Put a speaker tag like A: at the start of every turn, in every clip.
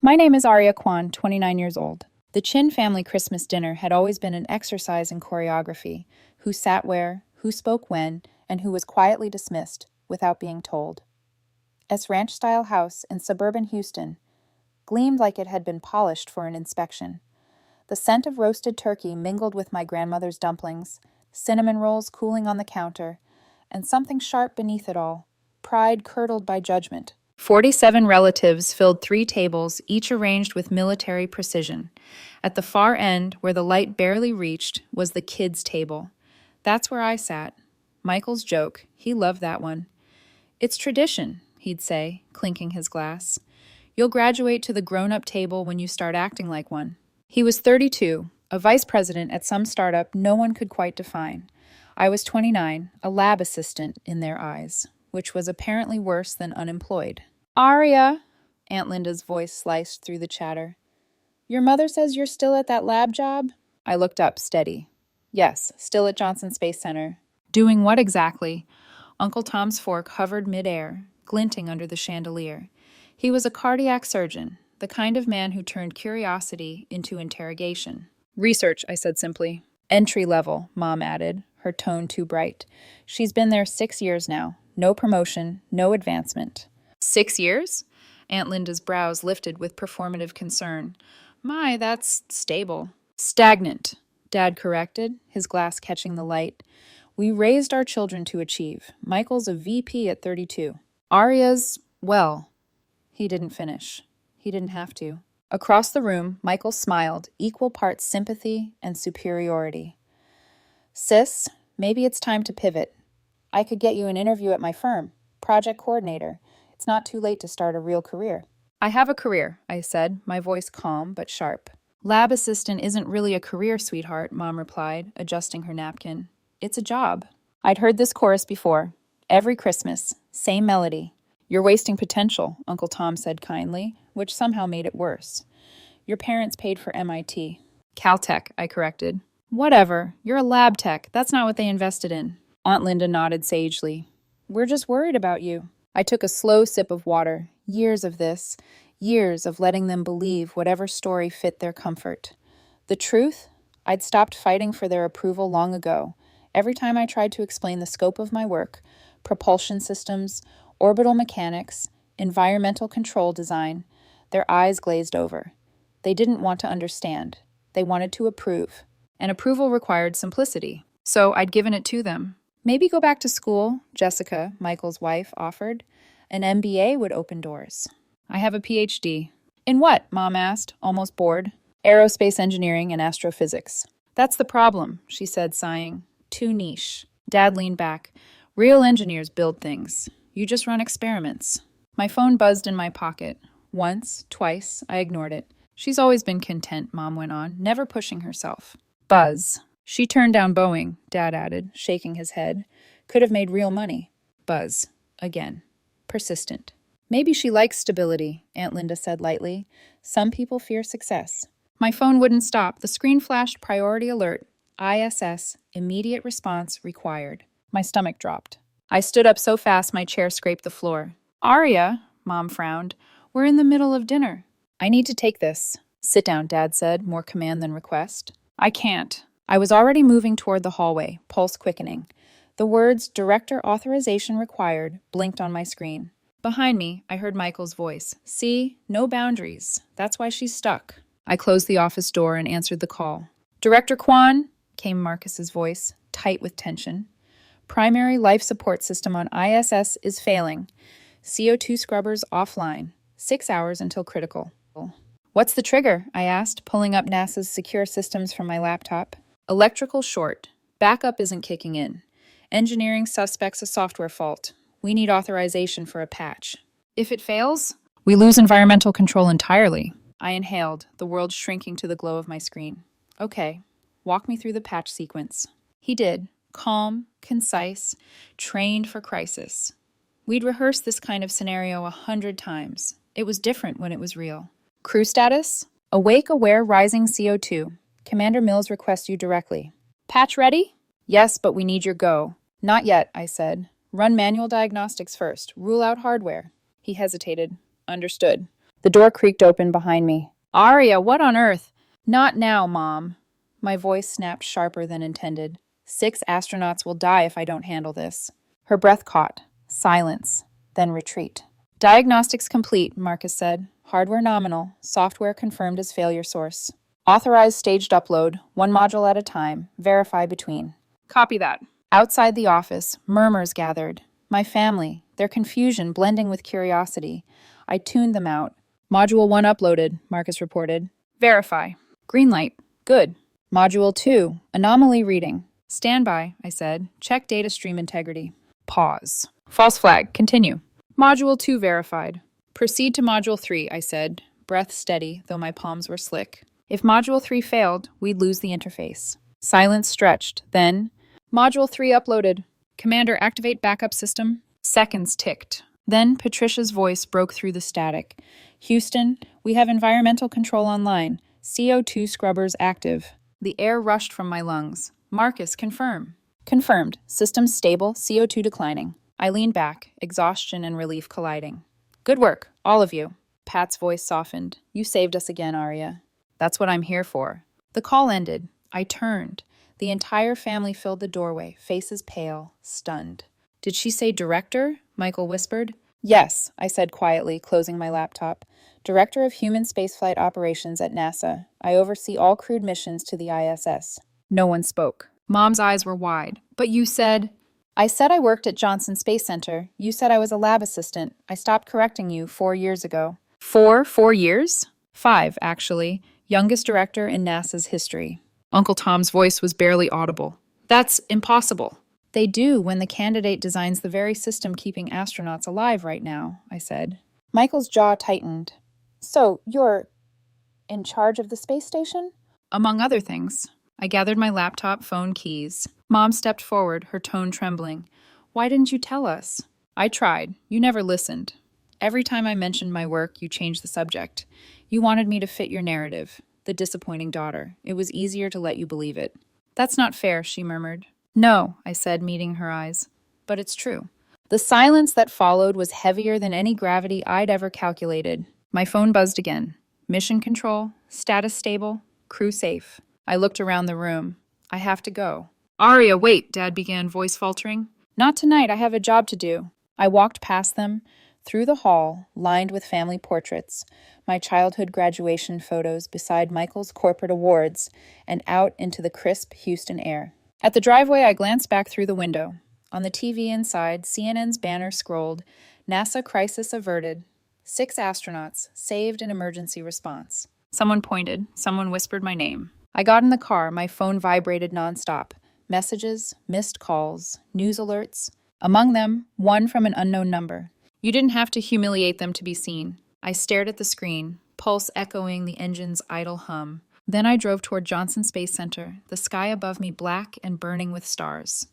A: My name is Aria Kwan, 29 years old. The Chin family Christmas dinner had always been an exercise in choreography: who sat where, who spoke when, and who was quietly dismissed without being told. S ranch-style house in suburban Houston gleamed like it had been polished for an inspection. The scent of roasted turkey mingled with my grandmother's dumplings, cinnamon rolls cooling on the counter, and something sharp beneath it all: pride curdled by judgment. 47 relatives filled 3 tables, each arranged with military precision. At the far end, where the light barely reached, was the kids' table. That's where I sat. Michael's joke. He loved that one. "It's tradition," he'd say, clinking his glass. "You'll graduate to the grown-up table when you start acting like one." He was 32, a vice president at some startup no one could quite define. I was 29, a lab assistant in their eyes, which was apparently worse than unemployed. "Aria," Aunt Linda's voice sliced through the chatter. "Your mother says you're still at that lab job?" I looked up, steady. "Yes, still at Johnson Space Center." "Doing what exactly?" Uncle Tom's fork hovered midair, glinting under the chandelier. He was a cardiac surgeon, the kind of man who turned curiosity into interrogation. "Research," I said simply. "Entry level," Mom added, her tone too bright. "She's been there 6 years now. No promotion, no advancement." 6 years? Aunt Linda's brows lifted with performative concern. "My, that's stable." "Stagnant," Dad corrected, his glass catching the light. "We raised our children to achieve. Michael's a VP at 32. Aria's, well," he didn't finish. He didn't have to. Across the room, Michael smiled, equal parts sympathy and superiority. "Sis, maybe it's time to pivot. I could get you an interview at my firm. Project coordinator. It's not too late to start a real career." "I have a career," I said, my voice calm but sharp. "Lab assistant isn't really a career, sweetheart," Mom replied, adjusting her napkin. "It's a job." I'd heard this chorus before. Every Christmas. Same melody. "You're wasting potential," Uncle Tom said kindly, which somehow made it worse. "Your parents paid for MIT. Caltech," I corrected. "Whatever. You're a lab tech. That's not what they invested in." Aunt Linda nodded sagely. "We're just worried about you." I took a slow sip of water. Years of this. Years of letting them believe whatever story fit their comfort. The truth? I'd stopped fighting for their approval long ago. Every time I tried to explain the scope of my work, propulsion systems, orbital mechanics, environmental control design, their eyes glazed over. They didn't want to understand. They wanted to approve. And approval required simplicity. So I'd given it to them. "Maybe go back to school," Jessica, Michael's wife, offered. "An MBA would open doors." "I have a PhD." "In what?" Mom asked, almost bored. "Aerospace engineering and astrophysics." "That's the problem," she said, sighing. "Too niche." Dad leaned back. "Real engineers build things. You just run experiments." My phone buzzed in my pocket. Once, twice, I ignored it. "She's always been content," Mom went on, never pushing herself. Buzz. "She turned down Boeing," Dad added, shaking his head. "Could have made real money." Buzz. Again. Persistent. "Maybe she likes stability," Aunt Linda said lightly. "Some people fear success." My phone wouldn't stop. The screen flashed priority alert. ISS. Immediate response required. My stomach dropped. I stood up so fast my chair scraped the floor. "Aria," Mom frowned, "we're in the middle of dinner." "I need to take this." "Sit down," Dad said, more command than request. "I can't." I was already moving toward the hallway, pulse quickening. The words "Director authorization required" blinked on my screen. Behind me, I heard Michael's voice. "See? No boundaries. That's why she's stuck." I closed the office door and answered the call. "Director Kwan," came Marcus's voice, tight with tension. "Primary life support system on ISS is failing. CO2 scrubbers offline. 6 hours until critical." "What's the trigger?" I asked, pulling up NASA's secure systems from my laptop. "Electrical short. Backup isn't kicking in. Engineering suspects a software fault. We need authorization for a patch. If it fails, we lose environmental control entirely." I inhaled, the world shrinking to the glow of my screen. "Okay, walk me through the patch sequence." He did, calm, concise, trained for crisis. We'd rehearsed this kind of scenario 100 times. It was different when it was real. "Crew status? Awake, aware, rising CO2. Commander Mills requests you directly." "Patch ready?" "Yes, but we need your go." "Not yet," I said. "Run manual diagnostics first. Rule out hardware." He hesitated. "Understood." The door creaked open behind me. Aria, what on earth? Not now, Mom. My voice snapped sharper than intended. 6 astronauts will die if I don't handle this. Her breath caught. Silence. Then retreat. Diagnostics complete, Marcus said. Hardware nominal. Software confirmed as failure source. Authorize staged upload, 1 module at a time. Verify between. Copy that. Outside the office, murmurs gathered. My family, their confusion blending with curiosity. I tuned them out. Module 1 uploaded, Marcus reported. Verify. Green light. Good. Module 2, anomaly reading. Stand by, I said. Check data stream integrity. Pause. False flag. Continue. Module 2 verified. Proceed to Module 3, I said, breath steady, though my palms were slick. If Module 3 failed, we'd lose the interface. Silence stretched. Then, Module 3 uploaded. Commander, activate backup system. Seconds ticked. Then Patricia's voice broke through the static. Houston, we have environmental control online. CO2 scrubbers active. The air rushed from my lungs. Marcus, confirm. Confirmed. Systems stable, CO2 declining. I leaned back, exhaustion and relief colliding. Good work, all of you. Pat's voice softened. You saved us again, Aria. That's what I'm here for. The call ended. I turned. The entire family filled the doorway, faces pale, stunned. Did she say director? Michael whispered. Yes, I said quietly, closing my laptop. Director of Human Spaceflight Operations at NASA. I oversee all crewed missions to the ISS. No one spoke. Mom's eyes were wide. But you said... I said I worked at Johnson Space Center. You said I was a lab assistant. I stopped correcting you 4 years ago. 4 years? 5, actually. Youngest director in NASA's history. Uncle Tom's voice was barely audible. That's impossible. They do when the candidate designs the very system keeping astronauts alive right now, I said. Michael's jaw tightened. So, you're in charge of the space station? Among other things. I gathered my laptop, phone, keys. Mom stepped forward, her tone trembling. Why didn't you tell us? I tried. You never listened. Every time I mentioned my work, you changed the subject. You wanted me to fit your narrative. The disappointing daughter. It was easier to let you believe it. That's not fair, she murmured. No, I said, meeting her eyes. But it's true. The silence that followed was heavier than any gravity I'd ever calculated. My phone buzzed again. Mission control, status stable, crew safe. I looked around the room. I have to go. Aria, wait, Dad began, voice faltering. Not tonight, I have a job to do. I walked past them, through the hall, lined with family portraits, my childhood graduation photos beside Michael's corporate awards, and out into the crisp Houston air. At the driveway, I glanced back through the window. On the TV inside, CNN's banner scrolled, NASA crisis averted. 6 astronauts saved in emergency response. Someone pointed. Someone whispered my name. I got in the car. My phone vibrated nonstop. Messages, missed calls, news alerts. Among them, one from an unknown number. You didn't have to humiliate them to be seen. I stared at the screen, pulse echoing the engine's idle hum. Then I drove toward Johnson Space Center, the sky above me black and burning with stars.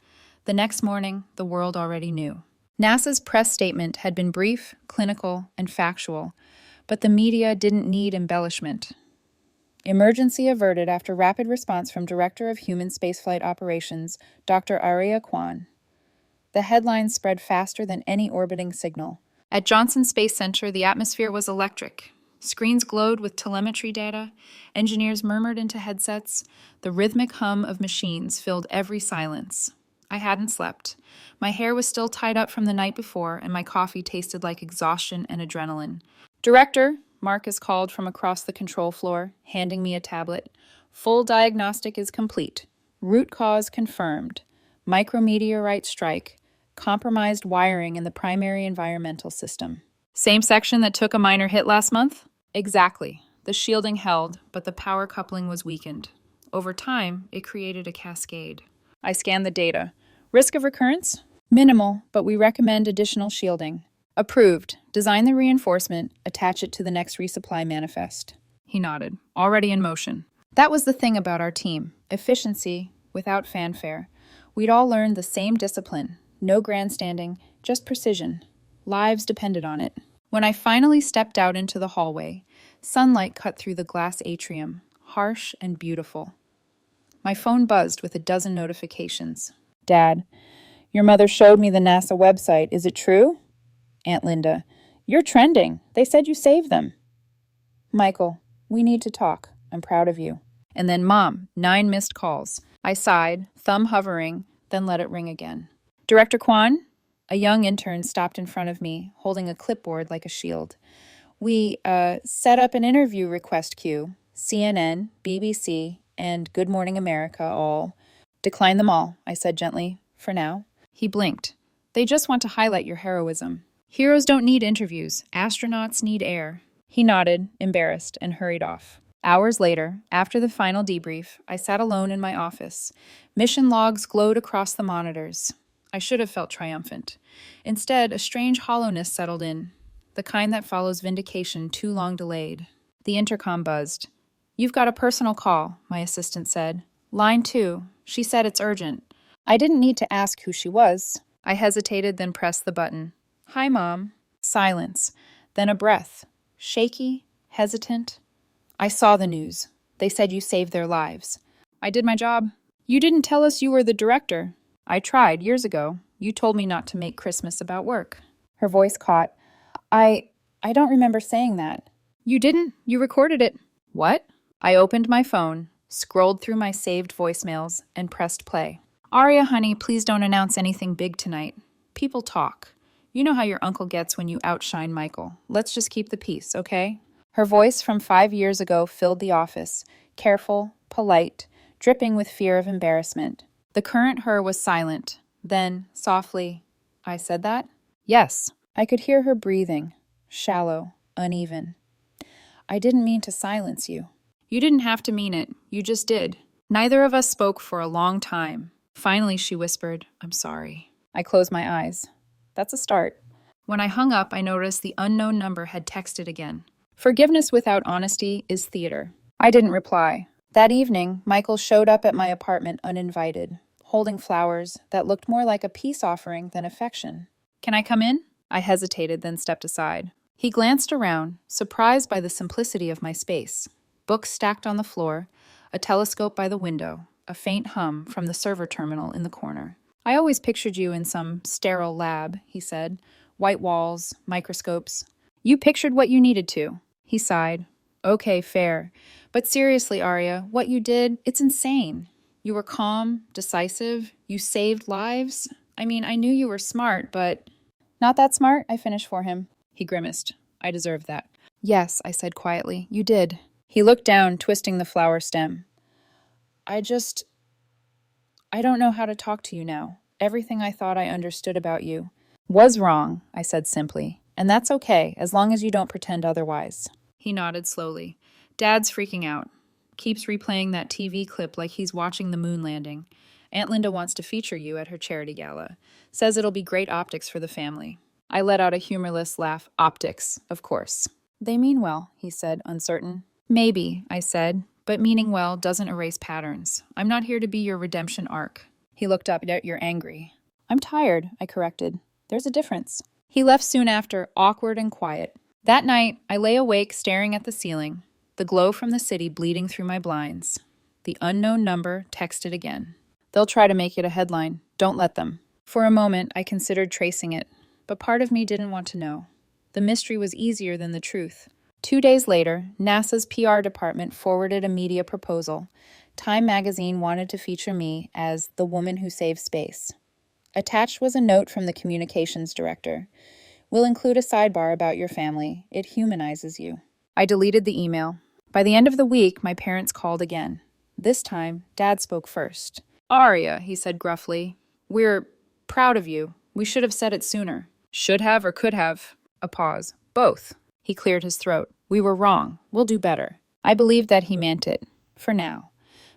A: The next morning, the world already knew. NASA's press statement had been brief, clinical, and factual, but the media didn't need embellishment. Emergency averted after rapid response from Director of Human Spaceflight Operations, Dr. Aria Kwan. The headlines spread faster than any orbiting signal. At Johnson Space Center, the atmosphere was electric. Screens glowed with telemetry data. Engineers murmured into headsets. The rhythmic hum of machines filled every silence. I hadn't slept. My hair was still tied up from the night before, and my coffee tasted like exhaustion and adrenaline. Director, Marcus called from across the control floor, handing me a tablet. Full diagnostic is complete. Root cause confirmed. Micrometeorite strike. Compromised wiring in the primary environmental system. Same section that took a minor hit last month? Exactly. The shielding held, but the power coupling was weakened. Over time, it created a cascade. I scanned the data. Risk of recurrence? Minimal, but we recommend additional shielding. Approved. Design the reinforcement, attach it to the next resupply manifest. He nodded. Already in motion. That was the thing about our team. Efficiency, without fanfare. We'd all learned the same discipline. No grandstanding, just precision. Lives depended on it. When I finally stepped out into the hallway, sunlight cut through the glass atrium, harsh and beautiful. My phone buzzed with a dozen notifications. Dad, your mother showed me the NASA website. Is it true? Aunt Linda, you're trending. They said you saved them. Michael, we need to talk. I'm proud of you. And then Mom, 9 missed calls. I sighed, thumb hovering, then let it ring again. Director Kwan? A young intern stopped in front of me, holding a clipboard like a shield. We set up an interview request queue. CNN, BBC, and Good Morning America all. Decline them all, I said gently, for now. He blinked. They just want to highlight your heroism. Heroes don't need interviews. Astronauts need air. He nodded, embarrassed, and hurried off. Hours later, after the final debrief, I sat alone in my office. Mission logs glowed across the monitors. I should have felt triumphant. Instead, a strange hollowness settled in, the kind that follows vindication too long delayed. The intercom buzzed. You've got a personal call, my assistant said. Line 2. She said it's urgent. I didn't need to ask who she was. I hesitated, then pressed the button. Hi, Mom. Silence. Then a breath. Shaky, hesitant. I saw the news. They said you saved their lives. I did my job. You didn't tell us you were the director. I tried years ago. You told me not to make Christmas about work. Her voice caught. I don't remember saying that. You didn't? You recorded it. What? I opened my phone, scrolled through my saved voicemails, and pressed play. Aria, honey, please don't announce anything big tonight. People talk. You know how your uncle gets when you outshine Michael. Let's just keep the peace, okay? Her voice from 5 years ago filled the office, careful, polite, dripping with fear of embarrassment. The current her was silent. Then, softly, I said that? Yes. I could hear her breathing, shallow, uneven. I didn't mean to silence you. You didn't have to mean it. You just did. Neither of us spoke for a long time. Finally, she whispered, I'm sorry. I closed my eyes. That's a start. When I hung up, I noticed the unknown number had texted again. Forgiveness without honesty is theater. I didn't reply. That evening, Michael showed up at my apartment uninvited, holding flowers that looked more like a peace offering than affection. Can I come in? I hesitated, then stepped aside. He glanced around, surprised by the simplicity of my space. Books stacked on the floor, a telescope by the window, a faint hum from the server terminal in the corner. I always pictured you in some sterile lab, he said. White walls, microscopes. You pictured what you needed to. He sighed. Okay, fair. But seriously, Aria, what you did, it's insane. You were calm, decisive. You saved lives. I mean, I knew you were smart, but... Not that smart, I finished for him. He grimaced. I deserved that. Yes, I said quietly. You did. He looked down, twisting the flower stem. I don't know how to talk to you now. Everything I thought I understood about you was wrong, I said simply. And that's okay, as long as you don't pretend otherwise. He nodded slowly. Dad's freaking out. Keeps replaying that TV clip like he's watching the moon landing. Aunt Linda wants to feature you at her charity gala. Says it'll be great optics for the family. I let out a humorless laugh. Optics, of course. They mean well, he said, uncertain. Maybe, I said, but meaning well doesn't erase patterns. I'm not here to be your redemption arc. He looked up. You're angry. I'm tired, I corrected. There's a difference. He left soon after, awkward and quiet. That night, I lay awake staring at the ceiling, the glow from the city bleeding through my blinds. The unknown number texted again. They'll try to make it a headline. Don't let them. For a moment, I considered tracing it, but part of me didn't want to know. The mystery was easier than the truth. 2 days later, NASA's PR department forwarded a media proposal. Time magazine wanted to feature me as the woman who saved space. Attached was a note from the communications director. We'll include a sidebar about your family. It humanizes you. I deleted the email. By the end of the week, my parents called again. This time, Dad spoke first. Aria, he said gruffly, we're proud of you. We should have said it sooner. Should have or could have. A pause. Both. He cleared his throat. We were wrong. We'll do better. I believed that he meant it. For now.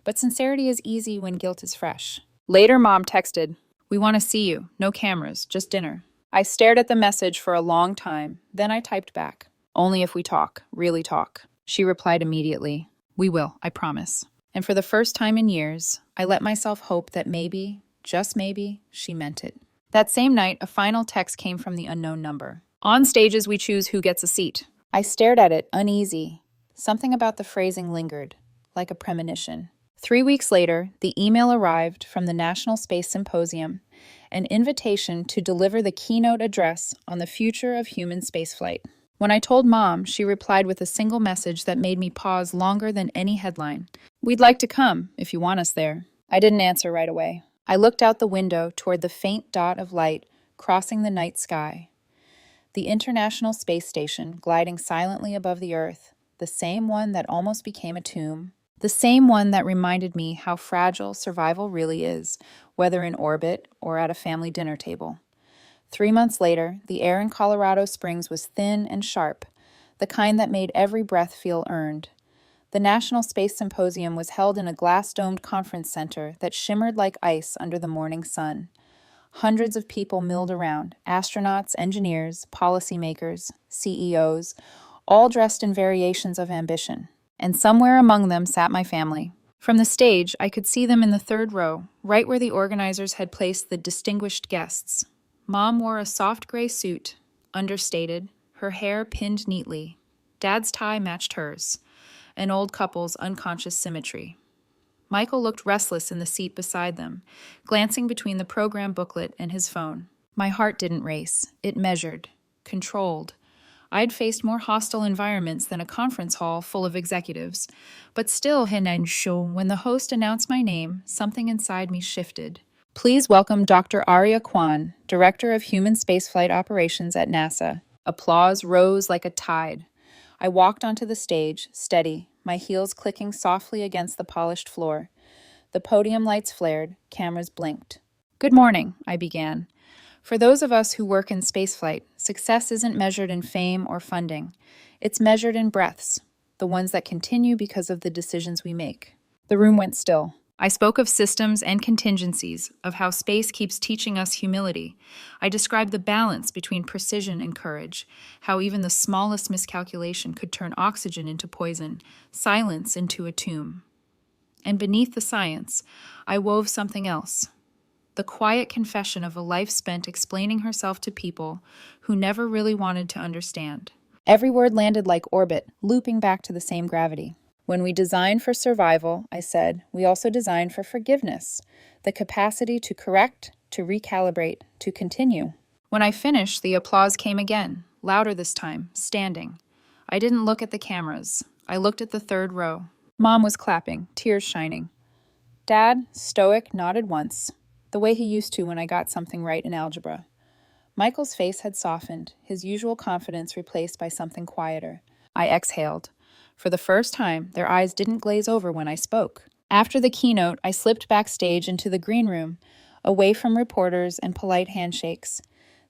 A: But sincerity is easy when guilt is fresh. Later, Mom texted, we want to see you. No cameras, just dinner. I stared at the message for a long time. Then I typed back. Only if we talk. Really talk. She replied immediately. We will, I promise. And for the first time in years, I let myself hope that maybe, just maybe, she meant it. That same night, a final text came from the unknown number. On stages, we choose who gets a seat. I stared at it, uneasy. Something about the phrasing lingered, like a premonition. 3 weeks later, the email arrived from the National Space Symposium, an invitation to deliver the keynote address on the future of human spaceflight. When I told Mom, she replied with a single message that made me pause longer than any headline. "We'd like to come, if you want us there." I didn't answer right away. I looked out the window toward the faint dot of light crossing the night sky. The International Space Station gliding silently above the Earth, the same one that almost became a tomb, the same one that reminded me how fragile survival really is, whether in orbit or at a family dinner table. 3 months later, the air in Colorado Springs was thin and sharp, the kind that made every breath feel earned. The National Space Symposium was held in a glass-domed conference center that shimmered like ice under the morning sun. Hundreds of people milled around, astronauts, engineers, policymakers, CEOs, all dressed in variations of ambition. And somewhere among them sat my family. From the stage, I could see them in the third row, right where the organizers had placed the distinguished guests. Mom wore a soft gray suit, understated, her hair pinned neatly. Dad's tie matched hers, an old couple's unconscious symmetry. Michael looked restless in the seat beside them, glancing between the program booklet and his phone. My heart didn't race. It measured, controlled. I'd faced more hostile environments than a conference hall full of executives. But still, when the host announced my name, something inside me shifted. "Please welcome Dr. Aria Kwan, Director of Human Spaceflight Operations at NASA." Applause rose like a tide. I walked onto the stage, steady, my heels clicking softly against the polished floor. The podium lights flared, cameras blinked. "Good morning," I began. "For those of us who work in spaceflight, success isn't measured in fame or funding. It's measured in breaths, the ones that continue because of the decisions we make." The room went still. I spoke of systems and contingencies, of how space keeps teaching us humility. I described the balance between precision and courage, how even the smallest miscalculation could turn oxygen into poison, silence into a tomb. And beneath the science, I wove something else. The quiet confession of a life spent explaining herself to people who never really wanted to understand. Every word landed like orbit, looping back to the same gravity. "When we design for survival," I said, "we also design for forgiveness, the capacity to correct, to recalibrate, to continue." When I finished, the applause came again, louder this time, standing. I didn't look at the cameras. I looked at the third row. Mom was clapping, tears shining. Dad, stoic, nodded once, the way he used to when I got something right in algebra. Michael's face had softened, his usual confidence replaced by something quieter. I exhaled. For the first time, their eyes didn't glaze over when I spoke. After the keynote, I slipped backstage into the green room, away from reporters and polite handshakes.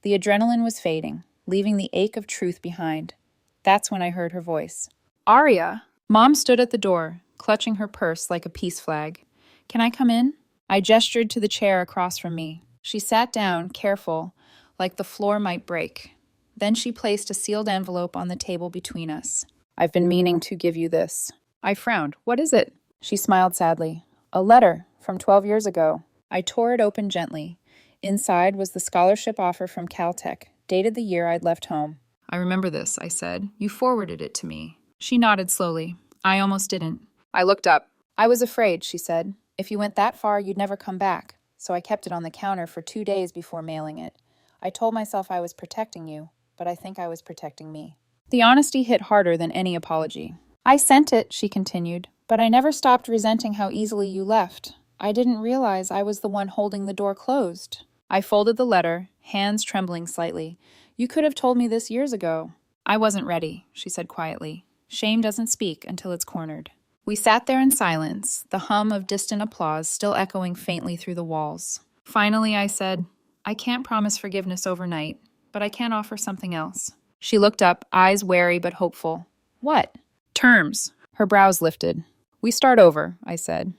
A: The adrenaline was fading, leaving the ache of truth behind. That's when I heard her voice. "Aria!" Mom stood at the door, clutching her purse like a peace flag. "Can I come in?" I gestured to the chair across from me. She sat down, careful, like the floor might break. Then she placed a sealed envelope on the table between us. "I've been meaning to give you this." I frowned. "What is it?" She smiled sadly. "A letter from 12 years ago." I tore it open gently. Inside was the scholarship offer from Caltech, dated the year I'd left home. "I remember this," I said. "You forwarded it to me." She nodded slowly. "I almost didn't." I looked up. "I was afraid," she said. "If you went that far, you'd never come back. So I kept it on the counter for 2 days before mailing it. I told myself I was protecting you, but I think I was protecting me." The honesty hit harder than any apology. "I sent it," she continued, "but I never stopped resenting how easily you left. I didn't realize I was the one holding the door closed." I folded the letter, hands trembling slightly. "You could have told me this years ago." "I wasn't ready," she said quietly. "Shame doesn't speak until it's cornered." We sat there in silence, the hum of distant applause still echoing faintly through the walls. Finally, I said, "I can't promise forgiveness overnight, but I can offer something else." She looked up, eyes wary but hopeful. "What?" "Terms." Her brows lifted. "We start over," I said.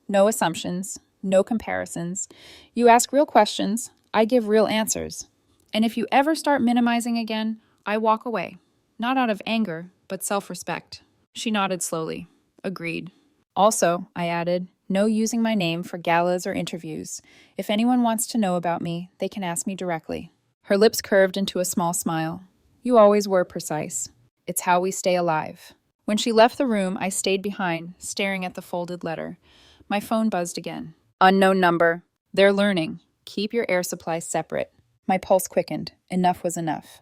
A: "No assumptions, no comparisons. You ask real questions, I give real answers. And if you ever start minimizing again, I walk away. Not out of anger, but self-respect." She nodded slowly. "Agreed." "Also," I added, "no using my name for galas or interviews. If anyone wants to know about me, they can ask me directly." Her lips curved into a small smile. "You always were precise. It's how we stay alive." When she left the room, I stayed behind, staring at the folded letter. My phone buzzed again. "Unknown number. They're learning. Keep your air supply separate." My pulse quickened. Enough was enough.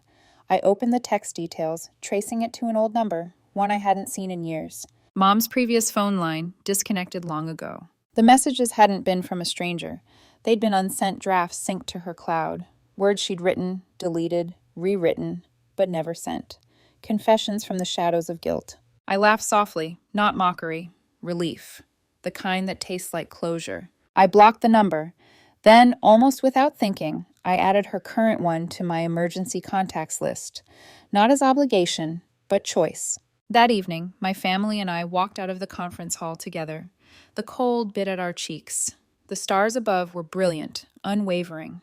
A: I opened the text details, tracing it to an old number, one I hadn't seen in years. Mom's previous phone line, disconnected long ago. The messages hadn't been from a stranger. They'd been unsent drafts synced to her cloud. Words she'd written, deleted, rewritten, but never sent. Confessions from the shadows of guilt. I laughed softly, not mockery, relief. The kind that tastes like closure. I blocked the number. Then, almost without thinking, I added her current one to my emergency contacts list. Not as obligation, but choice. That evening, my family and I walked out of the conference hall together. The cold bit at our cheeks. The stars above were brilliant, unwavering.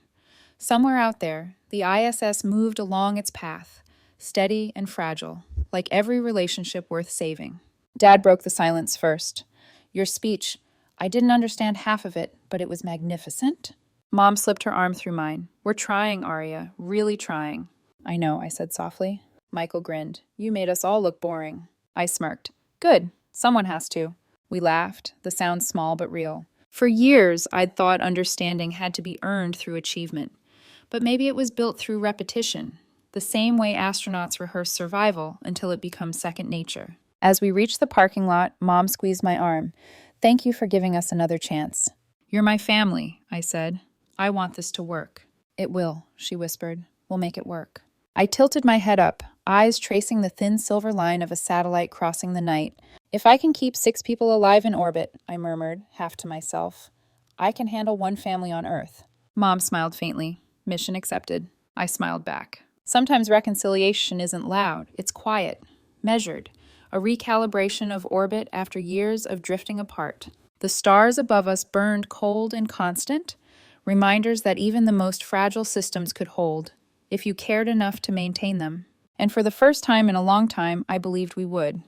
A: Somewhere out there, the ISS moved along its path, steady and fragile, like every relationship worth saving. Dad broke the silence first. Your speech, I didn't understand half of it, but it was magnificent. Mom slipped her arm through mine. We're trying, Aria, really trying. I know, I said softly. Michael grinned. You made us all look boring. I smirked. Good. Someone has to. We laughed, the sound small but real. For years, I'd thought understanding had to be earned through achievement. But maybe it was built through repetition, the same way astronauts rehearse survival until it becomes second nature. As we reached the parking lot, Mom squeezed my arm. Thank you for giving us another chance. You're my family, I said. I want this to work. It will, she whispered. We'll make it work. I tilted my head up, eyes tracing the thin silver line of a satellite crossing the night. If I can keep 6 people alive in orbit, I murmured, half to myself, I can handle one family on Earth. Mom smiled faintly. Mission accepted. I smiled back. Sometimes reconciliation isn't loud. It's quiet, measured, a recalibration of orbit after years of drifting apart. The stars above us burned cold and constant, reminders that even the most fragile systems could hold, if you cared enough to maintain them. And for the first time in a long time, I believed we would.